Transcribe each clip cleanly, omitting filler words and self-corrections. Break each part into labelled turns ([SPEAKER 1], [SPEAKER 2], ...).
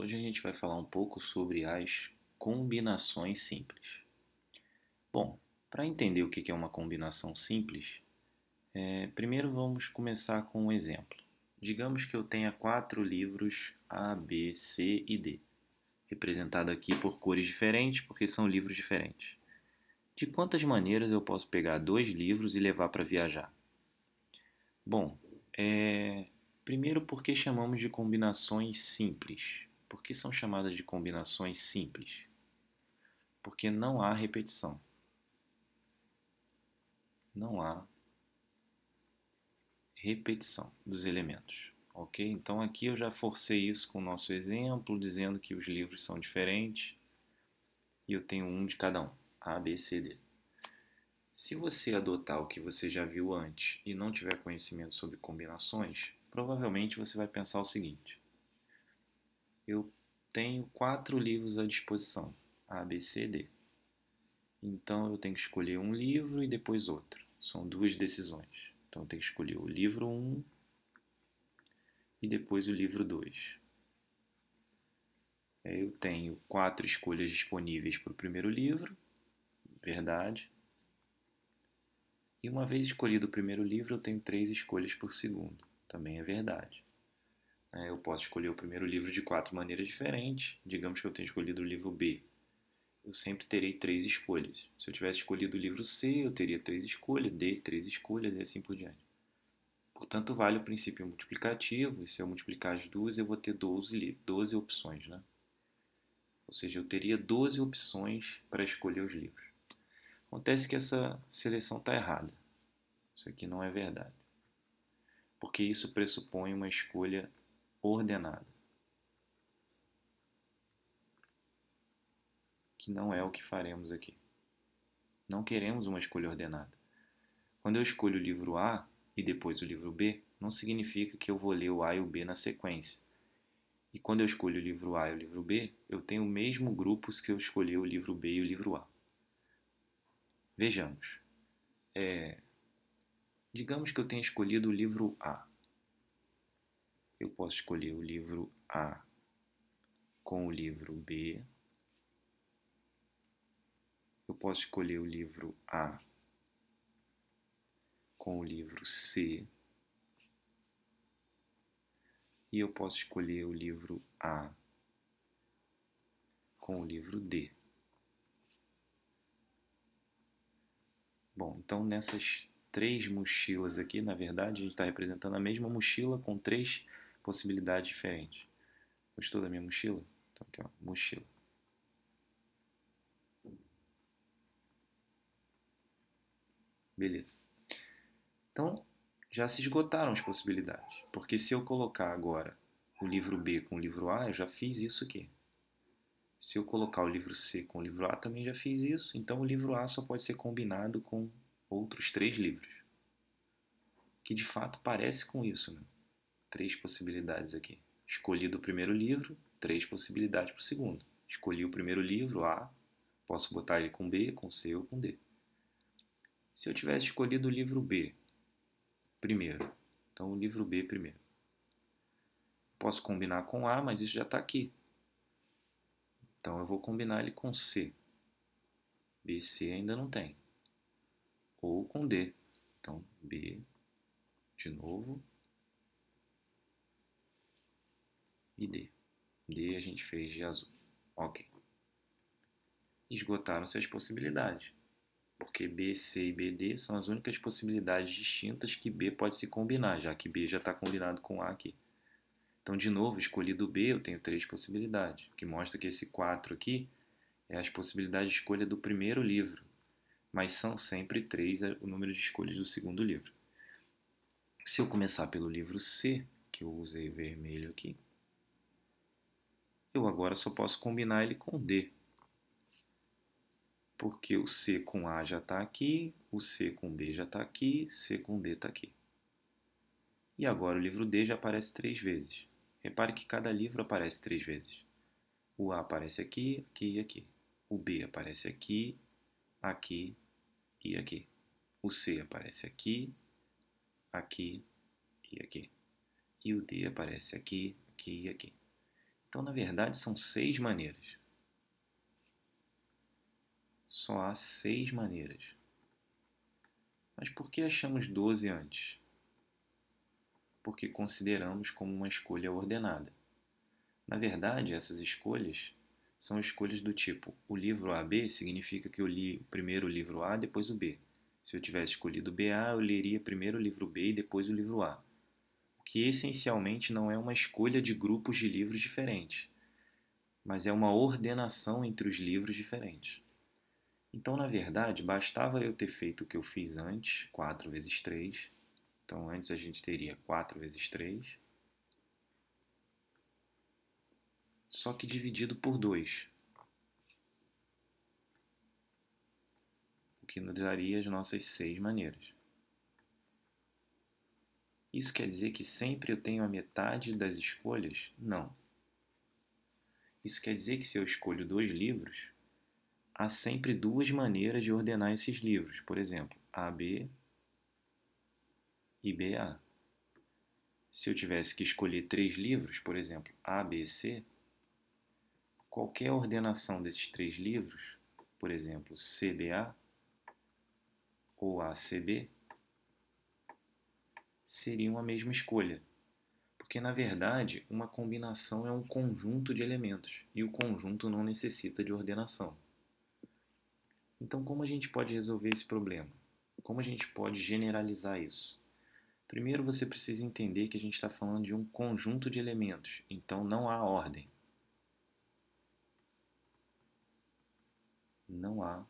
[SPEAKER 1] Hoje a gente vai falar um pouco sobre as combinações simples. Bom, para entender o que é uma combinação simples, primeiro vamos começar com um exemplo. Digamos que eu tenha 4 livros A, B, C e D, representado aqui por cores diferentes porque são livros diferentes. De quantas maneiras eu posso pegar 2 livros e levar para viajar? Bom, primeiro, por que chamamos de combinações simples? Por que são chamadas de combinações simples? Porque não há repetição. Não há repetição dos elementos. Ok? Então aqui eu já forcei isso com o nosso exemplo, dizendo que os livros são diferentes e eu tenho um de cada um, A, B, C, D. Se você adotar o que você já viu antes e não tiver conhecimento sobre combinações, provavelmente você vai pensar o seguinte: eu tenho 4 livros à disposição, A, B, C, D. Então eu tenho que escolher um livro e depois outro. São 2 decisões. Então eu tenho que escolher o livro 1 e depois o livro 2. Eu tenho 4 escolhas disponíveis para o primeiro livro, verdade. E uma vez escolhido o primeiro livro, eu tenho 3 escolhas por segundo, também é verdade. Eu posso escolher o primeiro livro de 4 maneiras diferentes. Digamos que eu tenha escolhido o livro B. Eu sempre terei 3 escolhas. Se eu tivesse escolhido o livro C, eu teria 3 escolhas, D, 3 escolhas e assim por diante. Portanto, vale o princípio multiplicativo, e se eu multiplicar as duas, eu vou ter 12 opções, né? Ou seja, eu teria 12 opções para escolher os livros. Acontece que essa seleção está errada. Isso aqui não é verdade. Porque isso pressupõe uma escolha ordenada, que não é o que faremos aqui. Não queremos uma escolha ordenada. Quando eu escolho o livro A e depois o livro B, não significa que eu vou ler o A e o B na sequência. E quando eu escolho o livro A e o livro B, eu tenho o mesmo grupo que eu escolhi o livro B e o livro A. Vejamos. Digamos que eu tenha escolhido o livro A. Eu posso escolher o livro A com o livro B. Eu posso escolher o livro A com o livro C. E eu posso escolher o livro A com o livro D. Bom, então nessas 3 mochilas aqui, na verdade, a gente está representando a mesma mochila com 3 possibilidades diferentes. Gostou da minha mochila? Então aqui, ó, mochila. Beleza. Então, já se esgotaram as possibilidades. Porque se eu colocar agora o livro B com o livro A, eu já fiz isso aqui. Se eu colocar o livro C com o livro A, também já fiz isso. Então, o livro A só pode ser combinado com outros 3 livros. Que de fato parece com isso, né? 3 possibilidades aqui. Escolhi do primeiro livro, 3 possibilidades para o segundo. Escolhi o primeiro livro, A, posso botar ele com B, com C ou com D. Se eu tivesse escolhido o livro B primeiro, então o livro B primeiro. Posso combinar com A, mas isso já está aqui. Então eu vou combinar ele com C. B, C ainda não tem. Ou com D. Então B de novo e D. D a gente fez de azul. Ok. Esgotaram-se as possibilidades. Porque B, C e BD são as únicas possibilidades distintas que B pode se combinar, já que B já está combinado com A aqui. Então, de novo, escolhido B, eu tenho 3 possibilidades, o que mostra que esse 4 aqui é as possibilidades de escolha do primeiro livro, mas são sempre 3 o número de escolhas do segundo livro. Se eu começar pelo livro C, que eu usei vermelho aqui, eu agora só posso combinar ele com D, porque o C com A já está aqui, o C com B já está aqui, C com D está aqui. E agora o livro D já aparece 3 vezes. Repare que cada livro aparece 3 vezes. O A aparece aqui, aqui e aqui. O B aparece aqui, aqui e aqui. O C aparece aqui, aqui e aqui. E o D aparece aqui, aqui e aqui. Então, na verdade, são 6 maneiras. Só há 6 maneiras. Mas por que achamos 12 antes? Porque consideramos como uma escolha ordenada. Na verdade, essas escolhas são escolhas do tipo: o livro AB significa que eu li primeiro o livro A, depois o B. Se eu tivesse escolhido BA, eu leria primeiro o livro B e depois o livro A. O que essencialmente não é uma escolha de grupos de livros diferentes, mas é uma ordenação entre os livros diferentes. Então, na verdade, bastava eu ter feito o que eu fiz antes, 4 vezes 3. Então, antes a gente teria 4 vezes 3, só que dividido por 2, o que nos daria as nossas 6 maneiras. Isso quer dizer que sempre eu tenho a metade das escolhas? Não. Isso quer dizer que se eu escolho 2 livros, há sempre 2 maneiras de ordenar esses livros. Por exemplo, AB e BA. Se eu tivesse que escolher 3 livros, por exemplo, A, B, C, qualquer ordenação desses 3 livros, por exemplo, CBA ou ACB, seriam a mesma escolha. Porque, na verdade, uma combinação é um conjunto de elementos e o conjunto não necessita de ordenação. Então, como a gente pode resolver esse problema? Como a gente pode generalizar isso? Primeiro, você precisa entender que a gente está falando de um conjunto de elementos, então não há ordem. Não há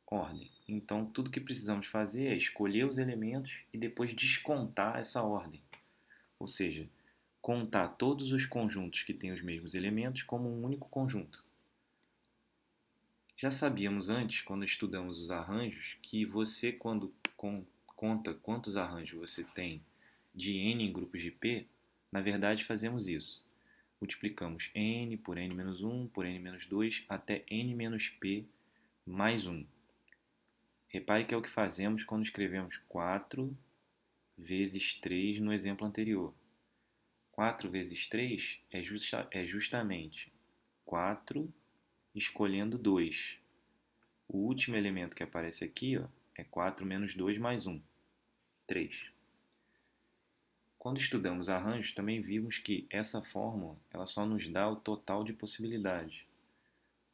[SPEAKER 1] ordem. Então, tudo que precisamos fazer é escolher os elementos e depois descontar essa ordem. Ou seja, contar todos os conjuntos que têm os mesmos elementos como um único conjunto. Já sabíamos antes, quando estudamos os arranjos, que você, quando conta quantos arranjos você tem de n em grupos de P, na verdade fazemos isso. Multiplicamos n por n-1 por n-2 até n-p mais 1. Repare que é o que fazemos quando escrevemos 4 vezes 3 no exemplo anterior. 4 vezes 3 é justamente 4 escolhendo 2. O último elemento que aparece aqui, ó, é 4 menos 2 mais 1, 3. Quando estudamos arranjos, também vimos que essa fórmula ela só nos dá o total de possibilidades.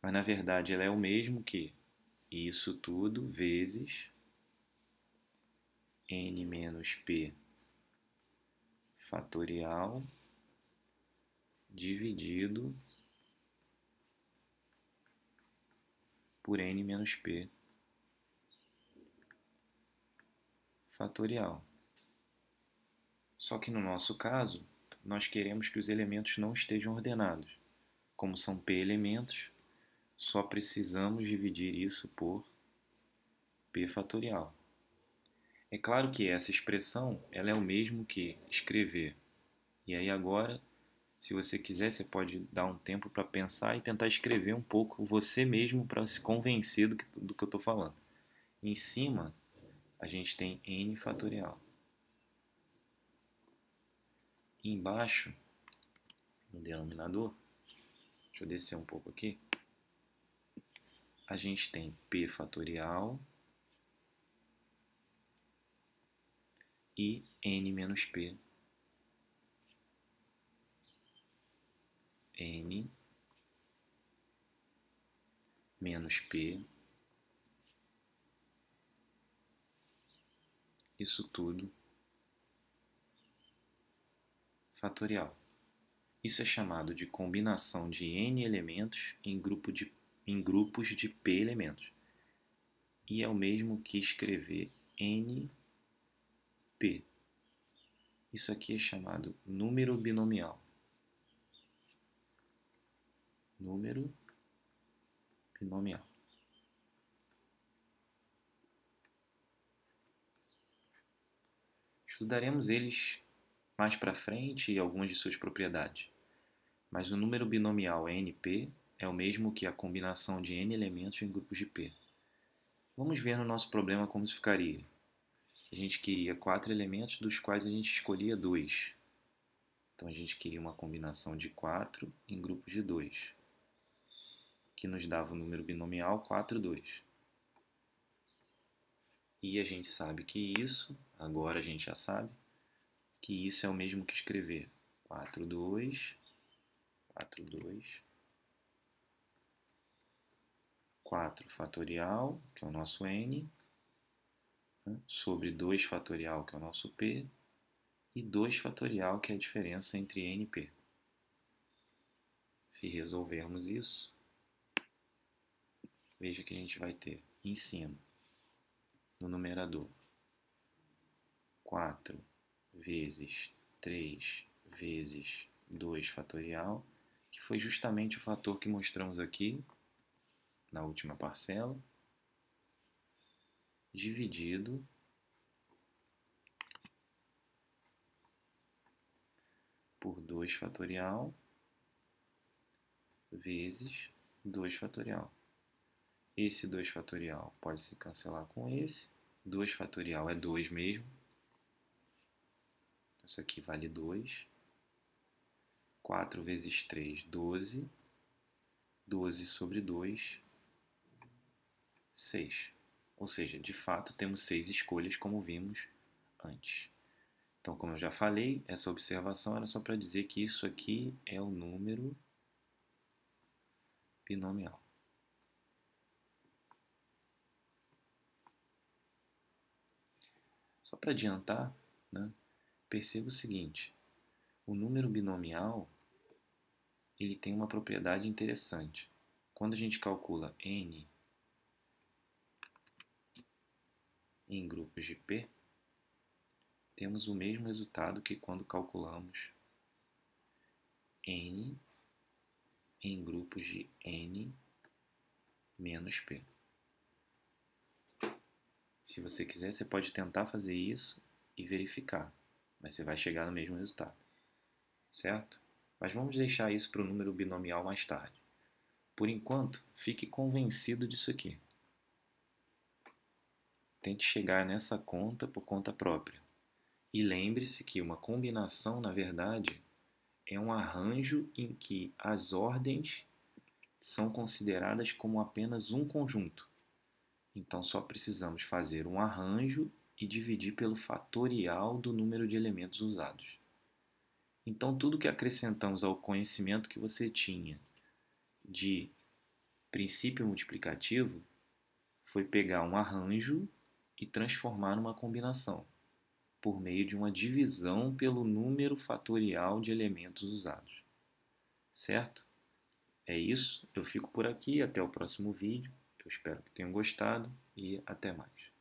[SPEAKER 1] Mas, na verdade, ela é o mesmo que isso tudo vezes n menos p fatorial dividido por n menos p fatorial. Só que no nosso caso, nós queremos que os elementos não estejam ordenados. Como são p elementos, só precisamos dividir isso por p fatorial. É claro que essa expressão ela é o mesmo que escrever. E aí agora, se você quiser, você pode dar um tempo para pensar e tentar escrever um pouco você mesmo para se convencer do que eu estou falando. Em cima, a gente tem n fatorial. E embaixo, no denominador, deixa eu descer um pouco aqui, a gente tem p fatorial e n menos p. N menos p, isso tudo fatorial. Isso é chamado de combinação de n elementos em grupos de p elementos. E é o mesmo que escrever np. Isso aqui é chamado número binomial. Número binomial. Estudaremos eles mais para frente e algumas de suas propriedades. Mas o número binomial np é o mesmo que a combinação de n elementos em grupos de p. Vamos ver no nosso problema como isso ficaria. A gente queria 4 elementos, dos quais a gente escolhia 2. Então a gente queria uma combinação de 4 em grupos de 2, que nos dava o número binomial 4, 2. E a gente sabe que isso, agora a gente já sabe, que isso é o mesmo que escrever 4, 2, 4, 2, 4 fatorial, que é o nosso n, né, sobre 2 fatorial, que é o nosso p, e 2 fatorial, que é a diferença entre n e p. Se resolvermos isso, veja que a gente vai ter em cima, no numerador, 4 vezes 3 vezes 2 fatorial, que foi justamente o fator que mostramos aqui na última parcela, dividido por 2 fatorial vezes 2 fatorial. Esse 2 fatorial pode se cancelar com esse. 2 fatorial é 2 mesmo. Isso aqui vale 2. 4 vezes 3, 12. 12 sobre 2, 6. Ou seja, de fato, temos 6 escolhas, como vimos antes. Então, como eu já falei, essa observação era só para dizer que isso aqui é o número binomial. Só para adiantar, né, perceba o seguinte: o número binomial ele tem uma propriedade interessante. Quando a gente calcula n em grupos de p, temos o mesmo resultado que quando calculamos n em grupos de n menos p. Se você quiser, você pode tentar fazer isso e verificar, mas você vai chegar no mesmo resultado, certo? Mas vamos deixar isso para o número binomial mais tarde. Por enquanto, fique convencido disso aqui. Tente chegar nessa conta por conta própria. E lembre-se que uma combinação, na verdade, é um arranjo em que as ordens são consideradas como apenas um conjunto. Então, só precisamos fazer um arranjo e dividir pelo fatorial do número de elementos usados. Então, tudo que acrescentamos ao conhecimento que você tinha de princípio multiplicativo foi pegar um arranjo e transformar numa combinação, por meio de uma divisão pelo número fatorial de elementos usados. Certo? É isso, eu fico por aqui, até o próximo vídeo. Eu espero que tenham gostado e até mais.